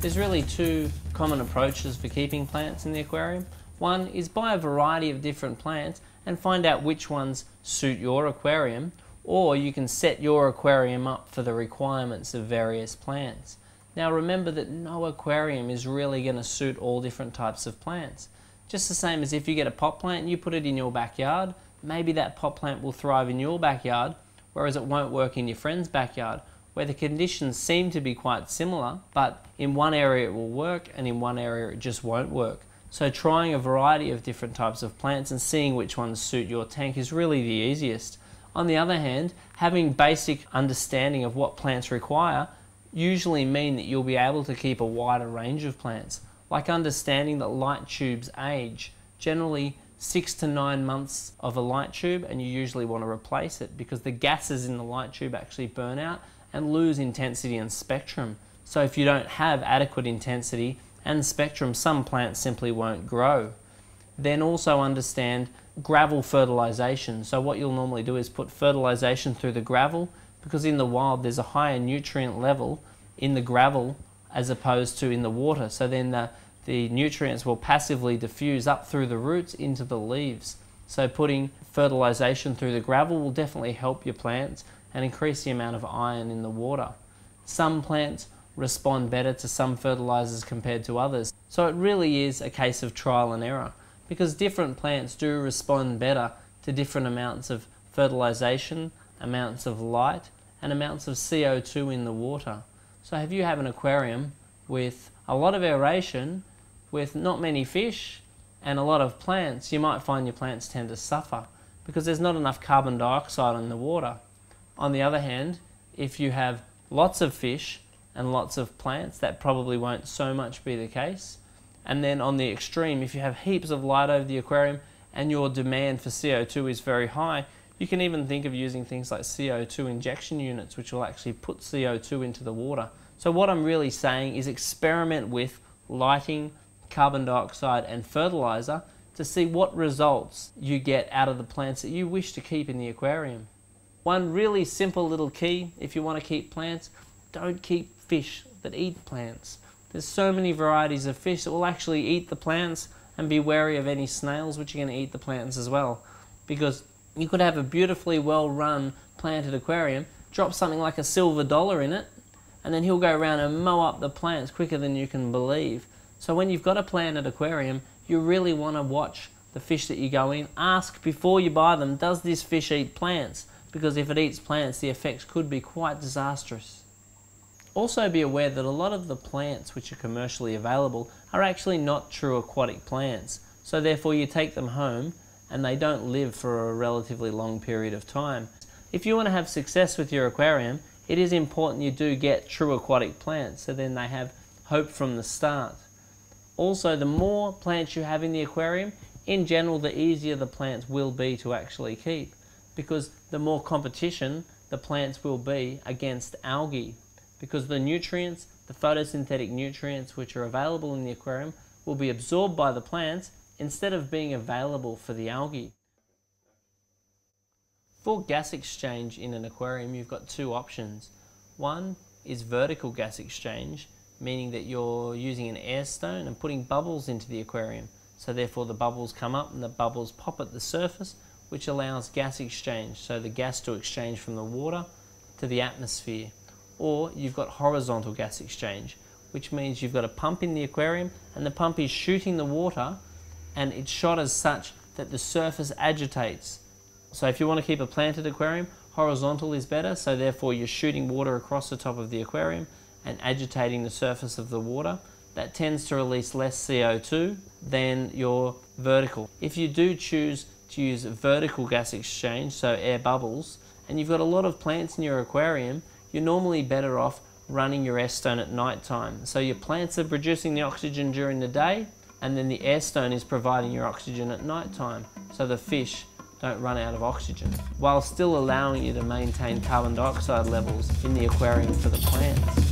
There's really two common approaches for keeping plants in the aquarium. One is buy a variety of different plants and find out which ones suit your aquarium, or you can set your aquarium up for the requirements of various plants. Now remember that no aquarium is really going to suit all different types of plants. Just the same as if you get a pot plant and you put it in your backyard, maybe that pot plant will thrive in your backyard, whereas it won't work in your friend's backyard, where the conditions seem to be quite similar, but in one area it will work and in one area it just won't work. So trying a variety of different types of plants and seeing which ones suit your tank is really the easiest. On the other hand, having basic understanding of what plants require usually mean that you'll be able to keep a wider range of plants, like understanding that light tubes age. Generally 6 to 9 months of a light tube, and you usually want to replace it because the gases in the light tube actually burn out and lose intensity and spectrum. So if you don't have adequate intensity and spectrum, some plants simply won't grow. Then also understand gravel fertilization. So what you'll normally do is put fertilization through the gravel, because in the wild there's a higher nutrient level in the gravel as opposed to in the water. So then the nutrients will passively diffuse up through the roots into the leaves. So putting fertilization through the gravel will definitely help your plants and increase the amount of iron in the water. Some plants respond better to some fertilizers compared to others. So it really is a case of trial and error, because different plants do respond better to different amounts of fertilization, amounts of light, and amounts of CO2 in the water. So if you have an aquarium with a lot of aeration, with not many fish, and a lot of plants, you might find your plants tend to suffer because there's not enough carbon dioxide in the water. On the other hand, if you have lots of fish and lots of plants, that probably won't so much be the case. And then on the extreme, if you have heaps of light over the aquarium and your demand for CO2 is very high, you can even think of using things like CO2 injection units, which will actually put CO2 into the water. So what I'm really saying is experiment with lighting, carbon dioxide and fertilizer to see what results you get out of the plants that you wish to keep in the aquarium. One really simple little key if you want to keep plants: don't keep fish that eat plants. There's so many varieties of fish that will actually eat the plants, and be wary of any snails which are going to eat the plants as well, because you could have a beautifully well run planted aquarium, drop something like a silver dollar in it, and then he'll go around and mow up the plants quicker than you can believe. So when you've got a planted aquarium, you really want to watch the fish that you go in. Ask before you buy them, does this fish eat plants? Because if it eats plants, the effects could be quite disastrous. Also be aware that a lot of the plants which are commercially available are actually not true aquatic plants. So therefore you take them home and they don't live for a relatively long period of time. If you want to have success with your aquarium, it is important you do get true aquatic plants, so then they have hope from the start. Also, the more plants you have in the aquarium, in general, the easier the plants will be to actually keep, because the more competition the plants will be against algae, because the nutrients, the photosynthetic nutrients which are available in the aquarium, will be absorbed by the plants instead of being available for the algae. For gas exchange in an aquarium, you've got two options. One is vertical gas exchange, meaning that you're using an air stone and putting bubbles into the aquarium. So therefore the bubbles come up and the bubbles pop at the surface, which allows gas exchange, so the gas to exchange from the water to the atmosphere. Or you've got horizontal gas exchange, which means you've got a pump in the aquarium and the pump is shooting the water, and it's shot as such that the surface agitates. So if you want to keep a planted aquarium, horizontal is better, so therefore you're shooting water across the top of the aquarium and agitating the surface of the water. That tends to release less CO2 than your vertical. If you do choose to use vertical gas exchange, so air bubbles, and you've got a lot of plants in your aquarium, you're normally better off running your air stone at night time. So your plants are producing the oxygen during the day, and then the air stone is providing your oxygen at night time, so the fish don't run out of oxygen, while still allowing you to maintain carbon dioxide levels in the aquarium for the plants.